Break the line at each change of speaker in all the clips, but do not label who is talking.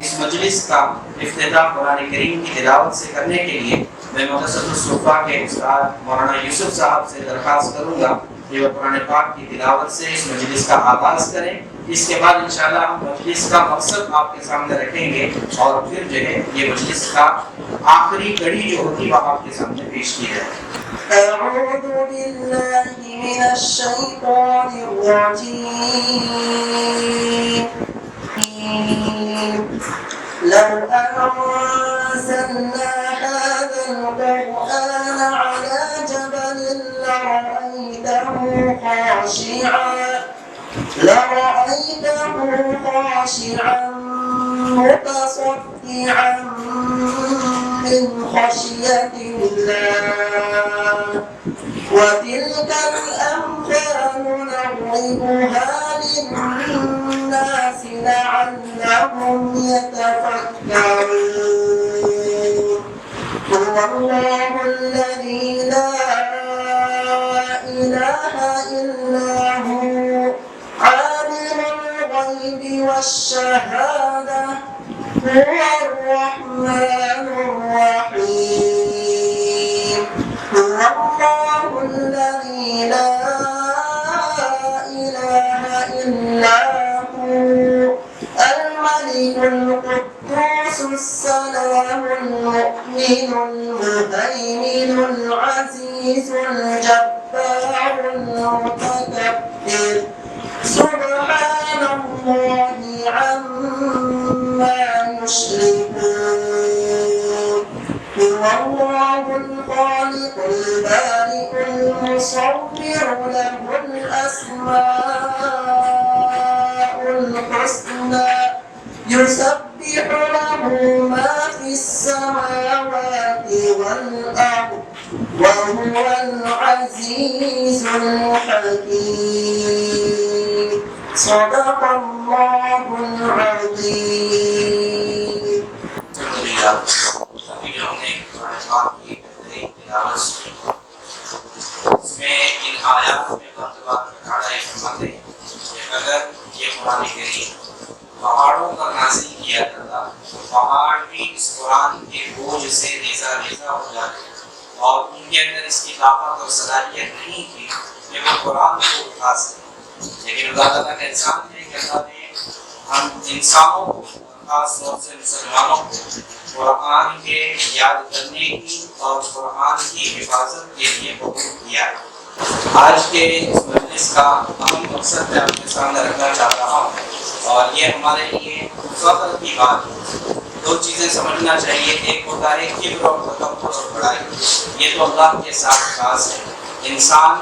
اس مجلس کا افتتاح قرآن کریم کی تلاوت سے کرنے کے لیے میں مدرسۃ الصفا کے استاد مولانا یوسف صاحب سے درخواست کروں گا کہ وہ قرآن پاک کی تلاوت سے اس مجلس کا آغاز کریں۔ اس کے بعد انشاءاللہ ہم مجلس کا مقصد آپ کے سامنے رکھیں گے اور پھر جو ہے یہ مجلس کا آخری کڑی جو ہوگی وہ آپ کے سامنے پیش کی جائے گی۔
أعوذ بالله من الشيطان الرجيم لو أنزلنا هذا القرآن على جبل لرأيته خاشعا متصدعا من خشية الله وتلك الأمثال نضربها للناس لعلهم يتفكرون هو الله الذي لا إله إلا هو عالم الغيب والشهادة هو الرحمن الرحيم هو الله الذي لا إله إلا هو الملك القدوس السلام المؤمن المهيمن العزيز الجبار المتكبر سبحان الله عما يشركون هو الله الخالق البارئ المصور له الأسماء الحسنى يسبح له ما في السماوات والأرض وهو العزيز الحكيم صدق الله العظيم
اس میں ان آیات میں مرتبہ تعالیٰ فرماتے ہیں کہ اگر یہ قرآن کریم پہاڑوں پر نازل کیا جاتا تو پہاڑ بھی اس قرآن کے بوجھ سے ریزہ ریزہ ہو جاتے اور ان کے اندر اس کی طاقت اور صلاحیت نہیں تھی کہ وہ قرآن کو اٹھا سکے، لیکن اللہ تعالیٰ کا احسان ہے کہ اللہ نے ہم انسانوں کو خاص طور سے مسلمانوں کو قرآن کے یاد کرنے کی اور قرآن کی حفاظت کے لیے مقرر کیا ہے۔ آج کے اس مجلس کا اہم مقصد میں آپ کے سامنے رکھنا چاہ رہا ہوں اور یہ ہمارے لیے فخر کی بات ہے۔ دو چیزیں سمجھنا چاہیے، ایک ہوتا ہے کبر اور تکبر اور بڑائی، یہ تو اللہ کے ساتھ خاص ہے۔ انسان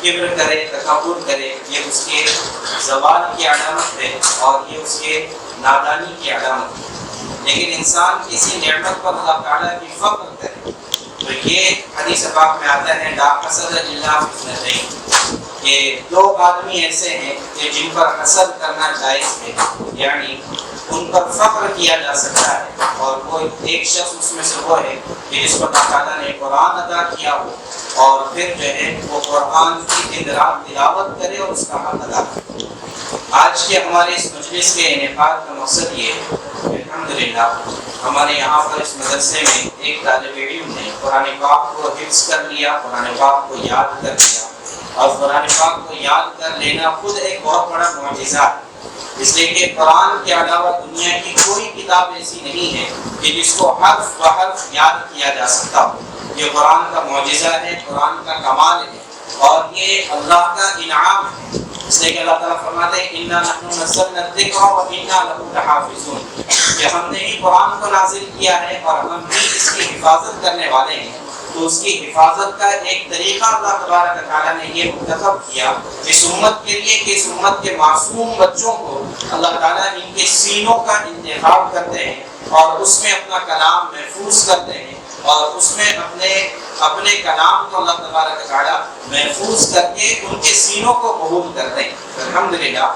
کبر کرے، تکبر کرے، یہ اس کے زوال کی علامت ہے اور یہ اس کے نادانی کی علامت ہے۔ لیکن انسان کسی نعمت پر اللہ تعالیٰ کی فخر کرے تو یہ حدیث پاک میں آتا ہے لا حسد الا فی اثنتین، کہ دو آدمی ایسے ہیں کہ جن پر حسد کرنا جائز ہے، یعنی ان پر فخر کیا جا سکتا ہے، اور وہ ایک شخص اس میں سے وہ ہے کہ جس پر اللہ تعالیٰ نے قرآن عطا کیا ہو اور پھر جو ہے وہ قرآن کی دن رات تلاوت کرے اور اس کا حق ادا کرے۔ آج کے ہمارے اس مجلس کے انعقاد کا مقصد یہ ہے کہ الحمدللہ ہمارے یہاں پر اس مدرسے میں ایک طالب علم نے قرآن پاک کو حفظ کر لیا، قرآن پاک کو یاد کر لیا، اور قرآن پاک کو یاد کر لینا خود ایک بہت بڑا معجزہ ہے، اس لیے کہ قرآن کے علاوہ دنیا کی کوئی کتاب ایسی نہیں ہے کہ جس کو حرف بحرف یاد کیا جا سکتا ہو۔ یہ قرآن کا معجزہ ہے، قرآن کا کمال ہے اور یہ اللہ کا انعام ہے، اس لیے کہ اللہ تعالیٰ فرماتے ہیں اِنَّا نَحْنُ نَزَّلْنَا الذِّكْرَ وَإِنَّا لَهُ لَحَافِظُونَ، کہ ہم نے ہی قرآن کو نازل کیا ہے اور ہم بھی اس کی حفاظت کرنے والے ہیں۔ تو اس کی حفاظت کا ایک طریقہ اللہ تبارک و تعالیٰ نے یہ منتخب کیا اس امت کے لیے کہ اس امت کے معصوم بچوں کو اللہ تعالیٰ ان کے سینوں کا انتخاب کرتے ہیں اور اس میں اپنا کلام محفوظ کرتے ہیں اور اس میں اپنے کلام کو اللہ تبارک و تعالیٰ محفوظ کر کے ان کے سینوں کو قبول کرتے ہیں الحمدللہ۔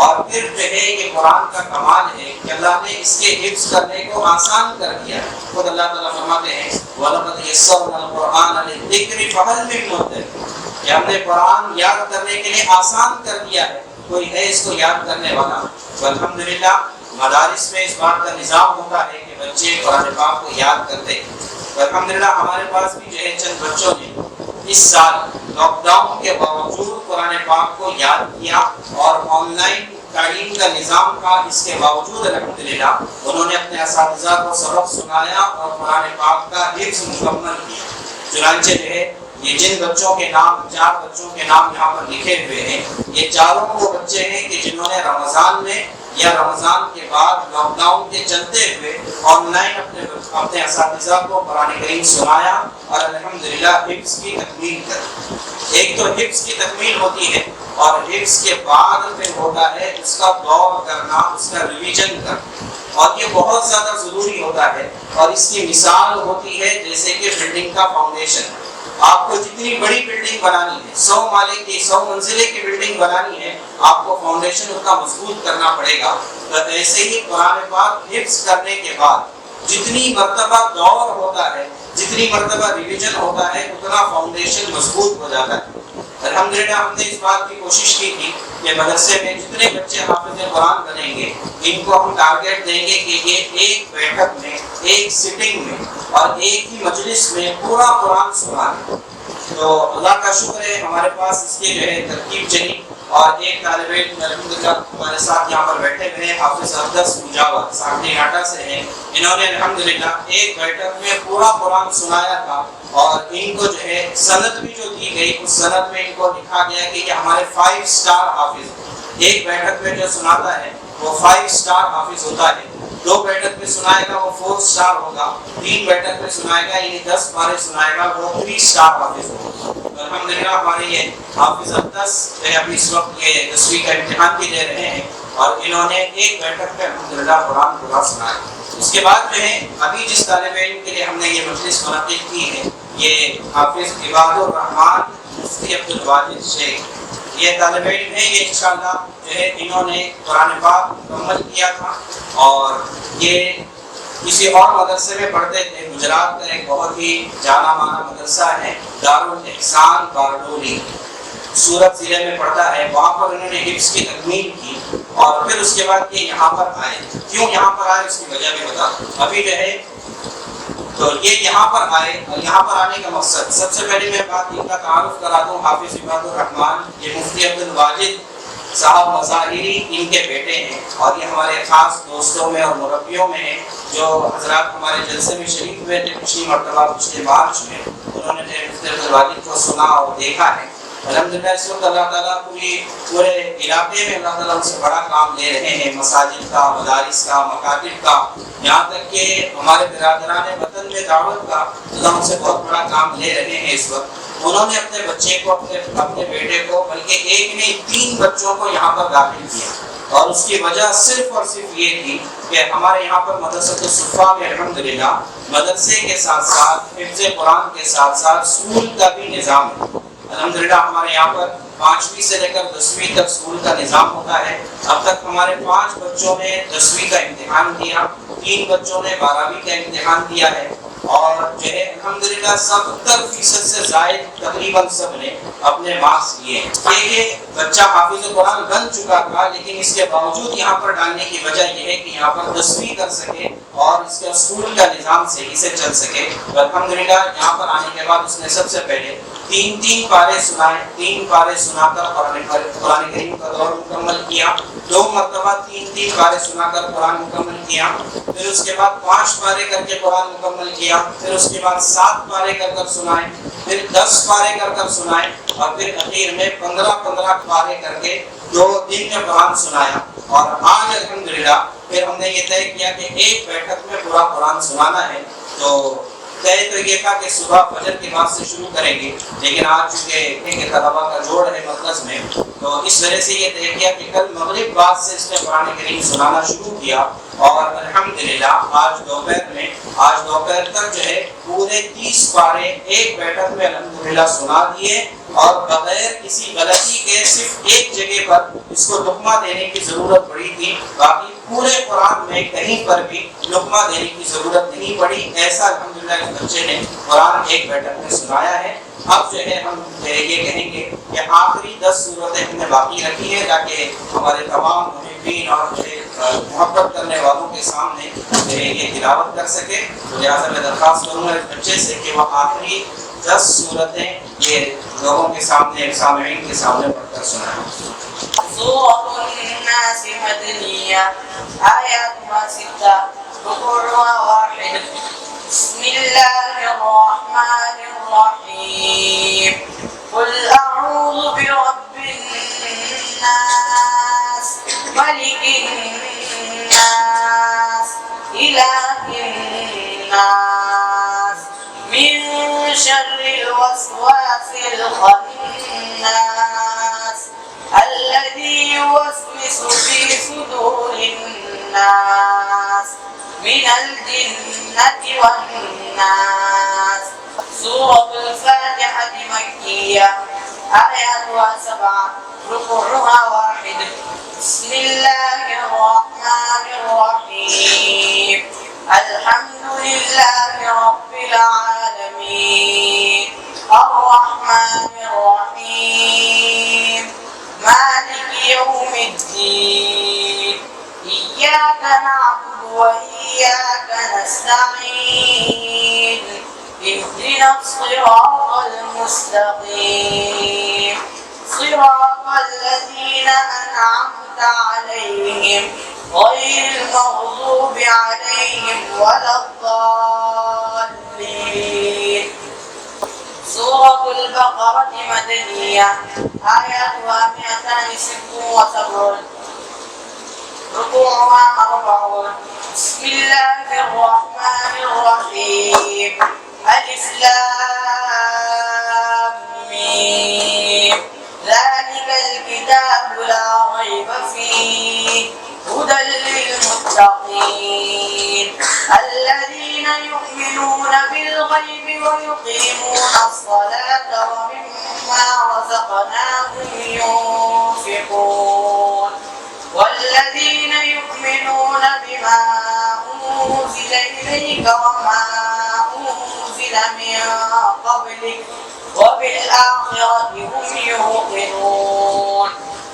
اور پھر جو ہے یہ قرآن کا کمال ہے کہ اللہ نے اس کے حفظ کرنے کو آسان کر دیا۔ خود اللہ تعالیٰ فرماتے ہیں وَلَقَدْ يَسَّرْنَا الْقُرْآنَ لِلذِّكْرِ فَهَلْ مِن مُدَّكِرٍ، کہ ہم نے قرآن یاد کرنے کے لیے آسان کر دیا ہے، کوئی ہے اس کو یاد کرنے والا؟ تو الحمدللہ مدارس میں اس بات کا نظام ہوتا ہے کہ بچے قرآن پاک کو یاد کرتے ہیں۔ الحمدللہ ہمارے پاس بھی جو ہے چند بچوں نے اس سال لاک ڈاؤن کے باوجود قرآن پاک کو یاد کیا، اور آن لائن تعلیم کا نظام کا اس کے باوجود الحمدللہ انہوں نے اپنے اساتذہ کو سبق سنایا اور قرآن پاک کا حفظ مکمل کیا۔ چنانچہ جو ہے یہ جن بچوں کے نام، 4 بچوں کے نام یہاں پر لکھے ہوئے ہیں، یہ چاروں وہ بچے ہیں کہ جنہوں نے رمضان میں یا رمضان کے بعد لاک ڈاؤن کے چلتے ہوئے آن لائن اپنے اساتذہ کو قرآن کریم سنایا اور الحمدللہ حفظ کی تکمیل کر۔ ایک تو حفظ کی تکمیل ہوتی ہے، اور حفظ کے بعد پھر ہوتا ہے اس کا دور کرنا، اس کا ریویژن کرنا، اور یہ بہت زیادہ ضروری ہوتا ہے۔ اور اس کی مثال ہوتی ہے جیسے کہ بلڈنگ کا فاؤنڈیشن۔ آپ کو جتنی بڑی بلڈنگ بنانی ہے، 100 مالے کی 100 منزلے کی بلڈنگ بنانی ہے، آپ کو فاؤنڈیشن اس کا مضبوط کرنا پڑے گا۔ تو ایسے ہی قرآن پاک حفظ کرنے کے بعد جتنی مرتبہ دور ہوتا ہے، جتنی مرتبہ ریویژن ہوتا ہے، اتنا فاؤنڈیشن مضبوط ہو جاتا ہے۔ الحمدللہ ہم نے اس بات کی کوشش کی تھی کہ مدرسے میں جتنے بچے حافظ قرآن بنیں گے، ان کو ہم ٹارگیٹ دیں گے کہ یہ ایک بیٹھک میں، ایک سٹنگ میں اور ایک ہی مجلس میں پورا قرآن سنا دیں۔ تو اللہ کا شکر ہے ہمارے پاس اس کی جو ہے ترکیب چلی، اور ایک طالب علم الحمدللہ ہمارے ساتھ یہاں پر بیٹھے ہوئے ہیں، حافظ اقدس مجاور ساکھنی گھاٹا سے ہیں۔ انہوں نے الحمدللہ ایک بیٹھک میں پورا قرآن سنایا تھا، اور ان کو جو ہے سند بھی جو دی گئی، اس سند میں ان کو لکھا گیا کہ یہ ہمارے 5 اسٹار حافظ ہیں۔ ایک بیٹھک میں جو سناتا ہے وہ 5 اسٹار حافظ ہوتا ہے، 2 بیٹھک میں سنائے گا وہ 4 اسٹار ہوگا، 3 بیٹھک میں سنائے گا یعنی 10 پارے سنائے گا وہ 3 اسٹار حافظ ہوگا۔ الحمدللہ ہمارے یہ حافظ اقدس ابھی اس وقت یہ 10ویں کا امتحان بھی دے رہے ہیں، اور انہوں نے ایک بیٹھک میں الحمدللہ قرآن پورا سنایا۔ اس کے بعد جو ہے ابھی جس طالب علم کے لیے ہم نے یہ مجلس منعقد کی ہے، یہ حافظ عباد الرحمان مفتی عبدالواجد شیخ، یہ طالب علم ہے، یہ انشاءاللہ جو ہے انہوں نے قرآن پاک مکمل کیا تھا، اور یہ کسی اور مدرسے میں پڑھتے تھے۔ گجرات کا ایک بہت ہی جانا مانا مدرسہ ہے دارالاحسان باردولی، سورت ضلع میں پڑھتا ہے، وہاں پر انہوں نے حفظ کی تکمیل کی، اور پھر اس کے بعد یہ یہاں پر آئے۔ کیوں یہاں پر آئے اس کی وجہ بھی بتا دوں ابھی جو ہے۔ تو یہ یہاں پر آئے، اور یہاں پر آنے کا مقصد، سب سے پہلے میں بات ان کا تعارف کرا دوں، حافظ عباد الرحمان یہ مفتی عبدالواجد صاحب مظاہری ان کے بیٹے ہیں، اور یہ ہمارے خاص دوستوں میں اور مربیوں میں ہیں، جو حضرات ہمارے جلسے میں شریک ہوئے تھے پچھلی مرتبہ پچھلے مارچ میں، انہوں نے مفتی عبدالواجد کو سنا اور دیکھا ہے۔ الحمدللہ اس وقت اللہ تعالیٰ پورے علاقے میں اللہ تعالیٰ ان سے بڑا کام لے رہے ہیں، مساجد کا، مدارس کا، مکاتب کا، یہاں تک کہ ہمارے برادران وطن میں دعوت کا اللہ ان سے بہت بڑا کام لے رہے ہیں اس وقت۔ انہوں نے اپنے بچے کو، اپنے بیٹے کو، بلکہ ایک نہیں 3 بچوں کو یہاں پر داخل کیا، اور اس کی وجہ صرف اور صرف یہ تھی کہ ہمارے یہاں پر مدرسۃ الصفا میں الحمدللہ مدرسے کے ساتھ ساتھ حفظ قرآن کے ساتھ ساتھ اسکول کا بھی نظام ہے۔ الحمدللہ ہمارے یہاں پر 5ویں سے لے کر 10ویں تک اسکول کا نظام ہوتا ہے۔ اب تک ہمارے 5 بچوں نے 10ویں کا امتحان دیا، 3 بچوں نے 12ویں کا امتحان دیا ہے، اور جو ہے الحمدللہ 70% سے زائد تقریباً سب نے اپنے مارکس لیے ہیں۔ یہ بچہ حافظ قرآن بن چکا تھا، لیکن اس کے باوجود یہاں پر ڈالنے کی وجہ یہ ہے کہ یہاں پر 10ویں کر سکے اور اس کا اسکول کا نظام صحیح سے چل سکے۔ الحمدللہ یہاں پر آنے کے بعد اس نے سب سے پہلے 3 پارے سنائے، 3 پارے سنا کر قرآن کریم کا دور مکمل کیا، 2 مرتبہ 3 پارے سنا کر قرآن مکمل کیا، پھر اس کے بعد 5 پارے کر کے قرآن مکمل کیا، پھر اس کے بعد 7 پارے کر سنائے، پھر 10 پارے کر سنائے، اور پھر اخیر میں 15 پارے کر کے 2 دن میں قرآن سنایا۔ اور آج الحمدللہ پھر ہم نے یہ طے کیا کہ ایک بیٹھک میں پورا قرآن سنانا ہے۔ تو طے تو یہ تھا کہ صبح فجر کے بعد سے شروع کریں گے، لیکن آج چونکہ طلبا کا جوڑ ہے مرکز میں، تو اس وجہ سے یہ طے کیا کہ کل مغرب بعد سے اس نے قرآن کریم سنانا شروع کیا، اور الحمدللہ آج دوپہر تک جو ہے پورے 30 پارے ایک بیٹھک میں الحمدللہ سنا دیے، اور بغیر کسی غلطی کے صرف ایک جگہ پر اس کو لقمہ دینے کی ضرورت پڑی تھی، باقی پورے قرآن میں کہیں پر بھی لقمہ دینے کی ضرورت نہیں پڑی۔ ایسا الحمدللہ اس بچے نے قرآن ایک بیٹھک میں سنایا ہے۔ اب جو ہے ہم یہ کہیں گے کہ آخری 10 سورتیں ہم نے باقی رکھی ہیں تاکہ ہمارے تمام محبین اور محبت کرنے والوں کے سامنے یہ تلاوت کر سکے. لہٰذا میں درخواست کروں گا اس بچے سے کہ وہ آخری 10 صورتیں یہ لوگوں کے سامنے سامعین کے سامنے پڑھ کر سنائیں.
سورة الناس مدنية آياتها 6 ركوعها 1. بسم الله الرحمن الرحيم. قل أعوذ برب الناس ملك الناس إله الناس من شر الوسواس الخناس الذي يوسوس في صدور الناس من الجنة والناس. سورة الفاتحة مكية آياتها 7 ركوعها 1. بسم الله الرحمن الرحيم. الحمد لله رب العالمين الرحمن الرحيم مالك يوم الدين إياك نعبد وإياك نستعين اهدنا الصراط المستقيم صراط الذين أنعمت عليهم غير المغضوب عليهم ولا الضالين. سورة البقرة مدنية آياتها 276 ركوعها 4. بسم الله الرحمن الرحيم. ألف لام ميم ذلك الكتاب لا ريب فيه هدى للمتقين الذين يؤمنون بالغيب ويقيمون الصلاة ومما رزقناهم ينفقون والذين يؤمنون بما أنزل إليك وما أنزل من قبلك وبالآخرة هم يوقنون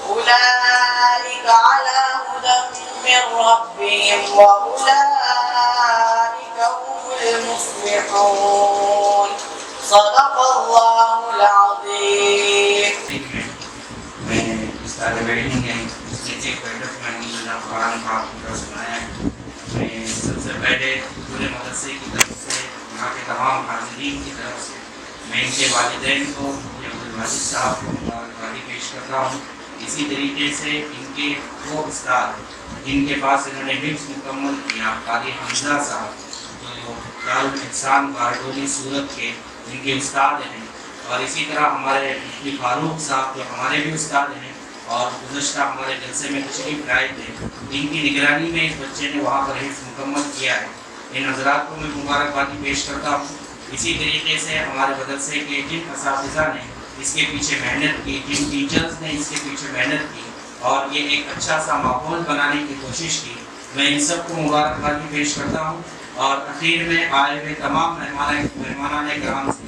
أولئك على هدى من ربهم وأولئك هم المفلحون. صدق الله العظيم.
قرآن پاک کا سنایا. میں سب سے پہلے پورے مدرسے کی طرف سے یہاں کے تمام حاضرین کی طرف سے میں ان کے والدین کو عبدالواجد صاحب کو مبارکبادی پیش کرتا ہوں. اسی طریقے سے ان کے وہ استاد جن کے پاس انہوں نے حفظ مکمل کیا قاری حمزہ صاحب جو دارالحسان باردولی سورت کے ان کے استاد ہیں, اور اسی طرح ہمارے مفتی فاروق صاحب جو ہمارے بھی استاد ہیں اور گزشتہ ہمارے جلسے میں تشریف لائے تھے, ان کی نگرانی میں اس بچے نے وہاں پر حفظ مکمل کیا ہے. ان حضرات کو میں مبارکبادی پیش کرتا ہوں. اسی طریقے سے ہمارے مدرسے کے جن اساتذہ نے اس کے پیچھے محنت کی, جن ٹیچرز نے اس کے پیچھے محنت کی اور یہ ایک اچھا سا ماحول بنانے کی کوشش کی, میں ان سب کو مبارکبادی پیش کرتا ہوں. اور اخیر میں آئے ہوئے تمام مہمانان کرام سے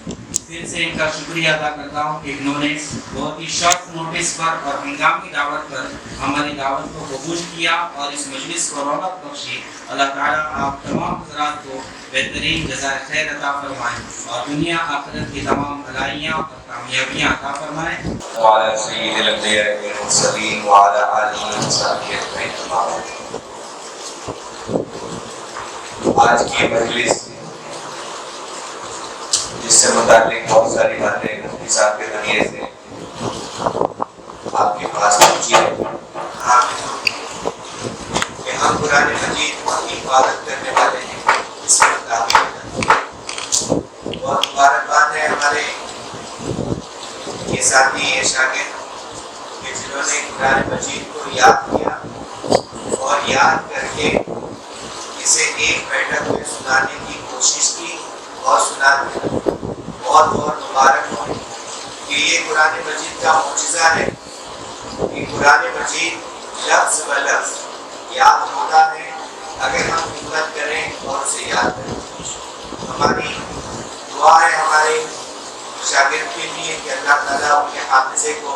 پھر سے ان کا شکریہ ادا کرتا ہوں کہ انہوں نے بہت ہی شارٹ نوٹس پر اور ہنگامی دعوت پر ہماری دعوت کو قبول کیا اور اس مجلس کو رونق بخشی. اللہ تعالیٰ آپ تمام حضرات کو بہترین جزائے خیر عطا فرمائیں اور دنیا آخرت کی تمام بھلائیاں اور کامیابیاں عطا فرمائیں.
وعلى سيد الأنبياء والمرسلين وعلى آله وصحبه أجمعين. آج کی مجلس جس سے متعلق بہت ساری باتیں مفتی صاحب کے ذریعے سے آپ کے پاس پہنچی ہے کہ ہم قرآن مجید کی حفاظت کرنے والے ہیں, اس میں تعمیر بہت مبارکباد ہے ہمارے یہ ساتھی یہ شاگرد کہ جنہوں نے قرآن مجید کو یاد کیا اور یاد کر کے اسے ایک بیٹھک میں سنانے کی کوشش کی اور سنا دیا. بہت بہت مبارک ہو کہ یہ قرآن مجید کا معجزہ ہے کہ قرآن مجید لفظ ب لفظ یاد ہوتا ہے اگر ہم ہمت کریں اور اسے یاد کریں. ہماری دعا ہے ہمارے شاگرد کے لیے کہ اللہ تعالیٰ ان کے حافظے کو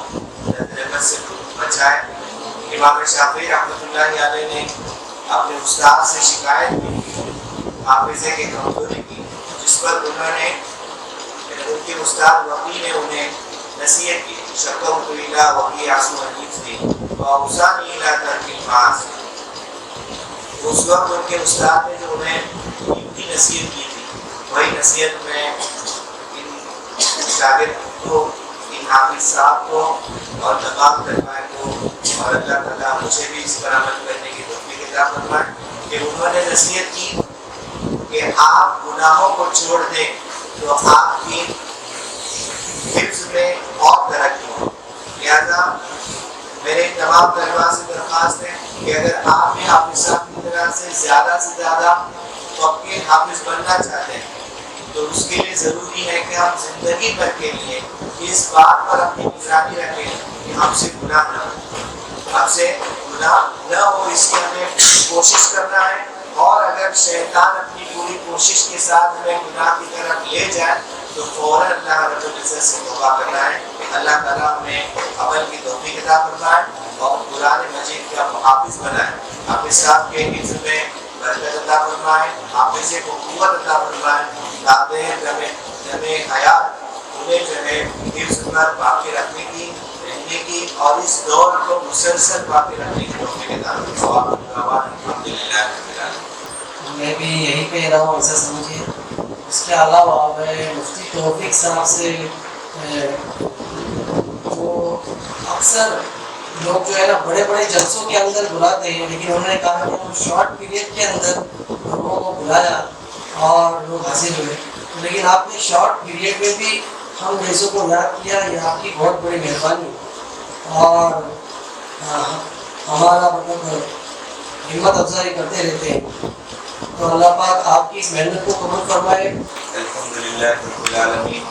نظر بد سے بچائے, امام شافعی رحمۃ اللہ علیہ نے اپنے استاد سے شکایت کی حافظے کی کمزوری کی، جس پر انہوں نے ان کے استاد وقی نے انہیں نصیحت کی، شکوت الی وقی عصم حدیث دی واوصانی الی ترک المعاصی۔ اس وقت ان کے استاد نے جو انہیں قیمتی نصیحت کی تھی، وہی نصیحت میں ان شاگرد کو، ان حافظ صاحب کو اور تمام طلباء کو، اور اللہ تعالیٰ مجھے بھی اس پر عمل کرنے کی توفیق عطا فرمائے، کہ انہوں نے نصیحت کی کہ آپ گناہوں کو چھوڑ دیں تو آپ کی حفظ میں اور ترقی ہو۔ لہذا میرے تمام طلباء سے درخواست ہے کہ اگر آپ بھی حافظ صاحب کی طرح سے زیادہ پکے حافظ بننا چاہتے ہیں تو اس کے لیے ضروری ہے کہ ہم زندگی بھر کے لیے اس بات پر اپنی نگرانی رکھیں کہ ہم سے گناہ نہ ہو، ہم سے گناہ نہ ہو، اس کی ہمیں کوشش کرنا ہے۔ اور اگر شیطان اپنی پوری کوشش کے ساتھ ہمیں گناہ کی طرف لے جائے تو فوراً اللہ رب العزت سے توبہ کرنا ہے۔ اللہ تعالیٰ ہمیں عمل کی توفیق عطا فرمائے اور قرآن مجید کا محافظ بنائے، حافظ صاحب کے حفظ میں برکت عطا فرمائے، حافظے کو قوت عطا فرمائے، تاکہ ہمیں حیات انہیں جو ہے حفظ پر باقی رکھنے کی، رہنے کی، اور اس دور کو مسلسل باقی رکھنے کی توفیق عطا فرمائے۔ الحمدللہ رب العالمین۔
میں بھی یہی کہہ رہا ہوں، ایسا سمجھیے۔ اس کے علاوہ میں مفتی توفیق صاحب سے جو اکثر لوگ جو ہے نا بڑے بڑے جلسوں کے اندر بلاتے ہیں، لیکن انہوں نے کہا کہ ہم شارٹ پیریڈ کے اندر لوگوں کو بلایا اور لوگ حاضر ہوئے، لیکن آپ نے شارٹ پیریڈ میں بھی ہم جیسوں کو یاد کیا، یہ آپ کی بہت بڑی مہربانی اور ہمارا مطلب ہمت افزائی کرتے رہتے ہیں۔ تو اللہ پاک آپ کی اس محنت کو قبول فرمائے۔
الحمدللہ رب العالمین۔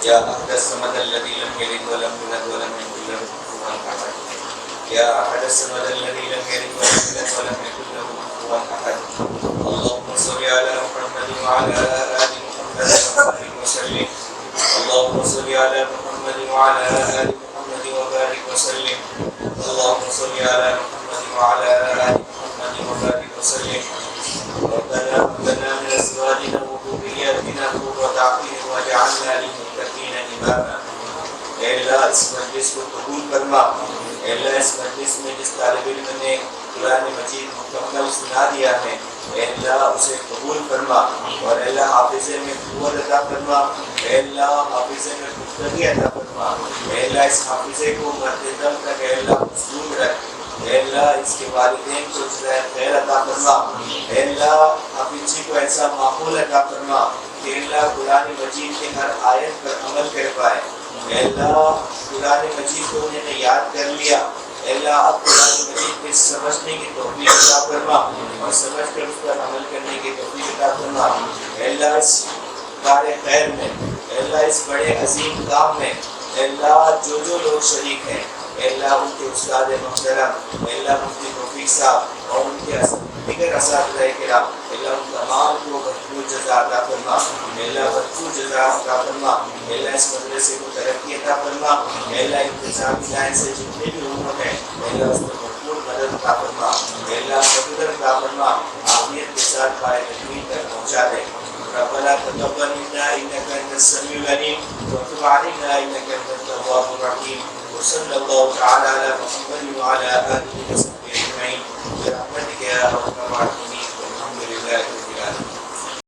یا احد الصمد الذی لم یلد ولم یولد ولم یکن له کفوا احد۔ یا احد الصمد الذی لم یلد ولم یولد ولم یکن له کفوا احد۔ اللهم صل علی محمد وعلى آل محمد وبارک وسلم۔ اللهم صل علی محمد وعلى آل محمد وبارک وسلم۔ اللهم صل علی محمد وعلى آل محمد وبارک وسلم۔ ربنا هب لنا من ازواجنا وذرياتنا قرة اعين واجعلنا للمتقين اماما۔ اے اللہ اس مجلس کو قبول فرما، اے اللہ اس مجلس میں جس طالب علم نے قرآن مجید مکمل سنا دیا ہے، اے اللہ اسے قبول فرما، اور اے اللہ حافظے میں قوت عطا فرما، اے اللہ حافظے میں پختگی عطا فرما، اے اللہ اس حافظے کو مرتے دم تک اے اللہ مصلوب رکھ، اے اللہ اس کے والدین کو جزائے خیر عطا فرما، اے اللہ حافظ جی کو ایسا ماحول عطا فرما کہ اللہ قرآن مجید کے ہر آیت پر عمل کر پائے، اے اللہ قرآن مجید کو انہوں نے یاد کر لیا، اے اللہ اب قرآن مجید کے سمجھنے کی توفیق عطا فرما اور سمجھ کر اس پر عمل کرنے کی توفیق عطا فرما، اے اللہ اس کار خیر میں، اے اللہ اس بڑے عظیم کام میں، اے اللہ جو لوگ شریک ہیں، اے اللہ ان کے استاد محترم، اے اللہ مفتی توفیق صاحب اور ان کے دیگر اساتذہ کرام، اے اللہ ان تمام کو بھرپور جزا عطا فرما، اے اللہ بھرپور جزا عطا فرما، اے اللہ اس مدرسے کو ترقی عطا فرما، اے اللہ انتظامی لائن سے جتنے بھی امور ہیں اے اللہ اس کو بھرپور مدد عطا فرما، اے اللہ قدر عطا فرما، عافیت کے ساتھ پائے تکمیل تک پہنچا دے۔ ربنا تقبل منا انك انت السميع العليم وتب علينا انك انت التواب الرحيم، وصلى الله تعالى على محمد